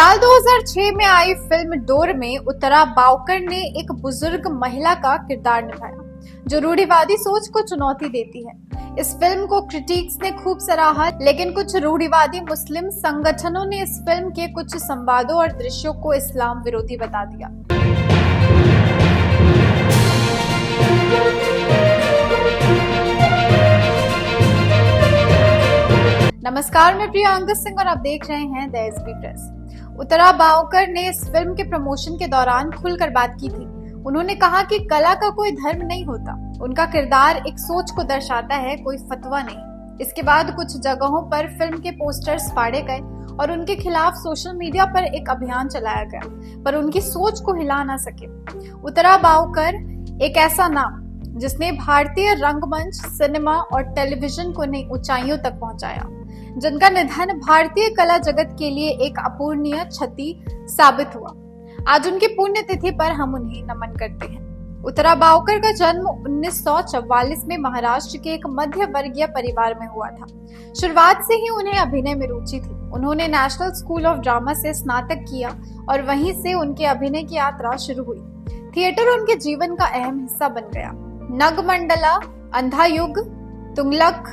साल 2006 में आई film door में उत्तरा बावकर ने एक बुजुर्ग महिला का किरदार निभाया जो रूढ़िवादी सोच को चुनौती देती है। इस फिल्म को क्रिटिक्स ने खूब सराहा, लेकिन कुछ रूढ़िवादी मुस्लिम संगठनों ने इस फिल्म के कुछ संवादों और दृश्यों को इस्लाम विरोधी बता दिया। नमस्कार, मैं प्रियंका सिंह और आप देख रहे हैं the SB press. Uttara Bavkar ने इस फिल्म के प्रमोशन के दौरान खुलकर बात की थी। उन्होंने कहा कि कला का कोई धर्म नहीं होता, उनका किरदार एक सोच को दर्शाता है, कोई फतवा नहीं। इसके बाद कुछ जगहों पर फिल्म के पोस्टर्स फाड़े गए और उनके खिलाफ सोशल मीडिया पर एक अभियान चलाया गया, पर उनकी सोच को हिला ना सके। उत्तरा बावकर एक ऐसा नाम जिसने भारतीय रंगमंच, सिनेमा और टेलीविजन को नई ऊंचाइयों तक पहुंचाया, जिनका निधन भारतीय कला जगत के लिए एक अपूरणीय क्षति साबित हुआ। आज उनकी पुण्यतिथि पर हम उन्हें नमन करते हैं। उत्तरा बावकर का जन्म 1944 में महाराष्ट्र के एक मध्य वर्गीय परिवार में हुआ था। शुरुआत से ही उन्हें अभिनय में रुचि थी। उन्होंने नेशनल स्कूल ऑफ ड्रामा से स्नातक किया और वहीं से उनके अभिनय की यात्रा शुरू हुई। थिएटर उनके जीवन का अहम हिस्सा बन गया। नगमंडला, अंधायुग, तुगलक,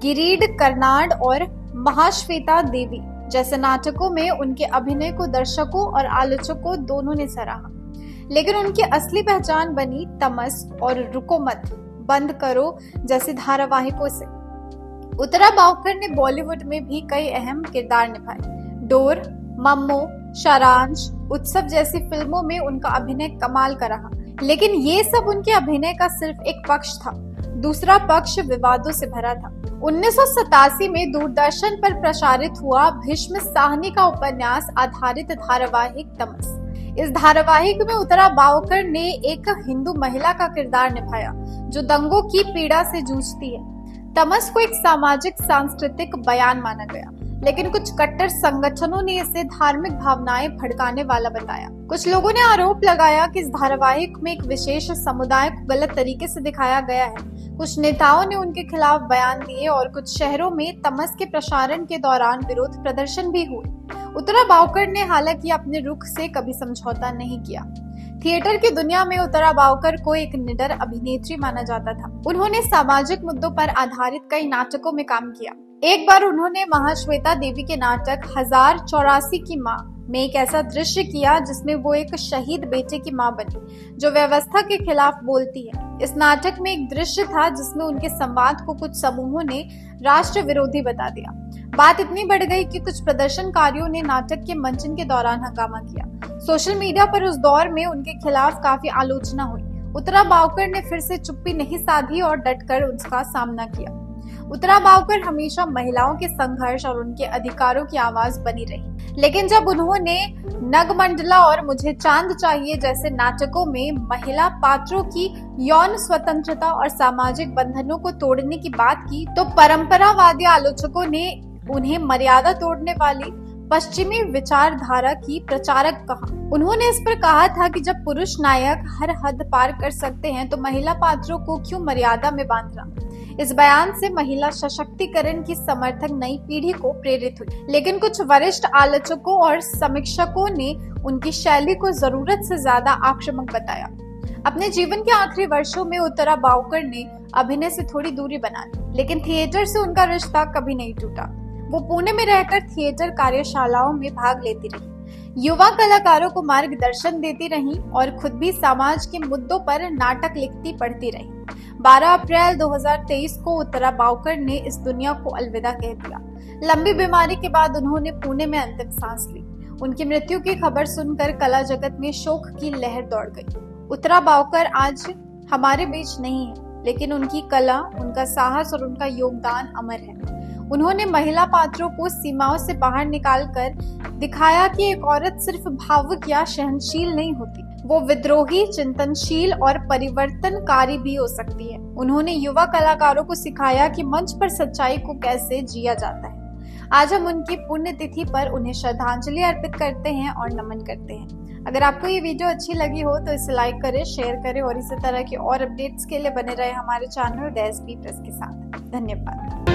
गिरीड कर्नाड और महाश्वेता देवी जैसे नाटकों में उनके अभिनय को दर्शकों और आलोचकों दोनों ने सराहा, लेकिन उनकी असली पहचान बनी तमस और रुको मत, बंद करो जैसे धारावाहिकों से। उत्तरा बावकर ने बॉलीवुड में भी कई अहम किरदार निभाए। डोर, मम्मो, सारांश, उत्सव जैसी फिल्मों में उनका अभिनय कमाल का रहा, लेकिन ये सब उनके अभिनय का सिर्फ एक पक्ष था। दूसरा पक्ष विवादों से भरा था। 1987 में दूरदर्शन पर प्रसारित हुआ भीष्म साहनी का उपन्यास आधारित धारावाहिक तमस। इस धारावाहिक में उत्तरा बावकर ने एक हिंदू महिला का किरदार निभाया जो दंगों की पीड़ा से जूझती है। तमस को एक सामाजिक सांस्कृतिक बयान माना गया, लेकिन कुछ कट्टर संगठनों ने इसे धार्मिक भावनाएं भड़काने वाला बताया। कुछ लोगों ने आरोप लगाया कि इस धारावाहिक में एक विशेष समुदाय को गलत तरीके से दिखाया गया है। कुछ नेताओं ने उनके खिलाफ बयान दिए और कुछ शहरों में तमस के प्रसारण के दौरान विरोध प्रदर्शन भी हुए। उत्तरा बावकर ने हालांकि अपने रुख से कभी समझौता नहीं किया। थिएटर की दुनिया में उत्तरा बावकर को एक निडर अभिनेत्री माना जाता था। उन्होंने सामाजिक मुद्दों पर आधारित कई नाटकों में काम किया। एक बार उन्होंने महाश्वेता देवी के नाटक 1084 की माँ में एक ऐसा दृश्य किया जिसमें वो एक शहीद बेटे की माँ बनी जो व्यवस्था के खिलाफ बोलती है। इस नाटक में एक दृश्य था जिसमें उनके संवाद को कुछ समूहों ने राष्ट्र विरोधी बता दिया। बात इतनी बढ़ गई कि कुछ प्रदर्शनकारियों ने नाटक के मंचन के दौरान हंगामा किया। सोशल मीडिया पर उस दौर में उनके खिलाफ काफी आलोचना हुई। उत्तरा बावकर ने फिर से चुप्पी नहीं साधी और डटकर उसका सामना किया। उत्तरा बावकर हमेशा महिलाओं के संघर्ष और उनके अधिकारों की आवाज बनी रही, लेकिन जब उन्होंने नगमंडला और मुझे चांद चाहिए जैसे नाटकों में महिला पात्रों की यौन स्वतंत्रता और सामाजिक बंधनों को तोड़ने की बात की, तो परंपरावादी आलोचकों ने उन्हें मर्यादा तोड़ने वाली पश्चिमी विचारधारा की प्रचारक कहा। उन्होंने इस पर कहा था कि जब पुरुष नायक हर हद पार कर सकते हैं तो महिला पात्रों को क्यों मर्यादा में बांधना। इस बयान से महिला सशक्तिकरण की समर्थक नई पीढ़ी को प्रेरित हुई, लेकिन कुछ वरिष्ठ आलोचकों और समीक्षकों ने उनकी शैली को जरूरत से ज्यादा आक्रामक बताया। अपने जीवन के आखिरी वर्षों में उत्तरा बावकर ने अभिनय से थोड़ी दूरी बना ली, लेकिन थिएटर से उनका रिश्ता कभी नहीं टूटा। वो पुणे में रहकर थिएटर कार्यशालाओं में भाग लेती रही, युवा कलाकारों को मार्गदर्शन देती रही और खुद भी समाज के मुद्दों पर नाटक लिखती पढ़ती रही। 12 अप्रैल 2023 को उत्तरा बावकर ने इस दुनिया को अलविदा कह दिया। लंबी बीमारी के बाद उन्होंने पुणे में अंतिम सांस ली। उनकी मृत्यु की खबर सुनकर कला जगत में शोक की लहर दौड़ गई। उत्तरा बावकर आज हमारे बीच नहीं है, लेकिन उनकी कला, उनका साहस और उनका योगदान अमर है। उन्होंने महिला पात्रों को सीमाओं से बाहर निकालकर दिखाया कि एक औरत सिर्फ भावुक या सहनशील नहीं होती, वो विद्रोही, चिंतनशील और परिवर्तनकारी भी हो सकती है। उन्होंने युवा कलाकारों को सिखाया कि मंच पर सच्चाई को कैसे जिया जाता है। आज हम उनकी पुण्यतिथि पर उन्हें श्रद्धांजलि अर्पित करते हैं और नमन करते हैं। अगर आपको ये वीडियो अच्छी लगी हो तो इसे लाइक करें, शेयर करें और इसी तरह के और अपडेट्स के लिए बने रहे हमारे चैनल द एसबी प्रेस के साथ। धन्यवाद।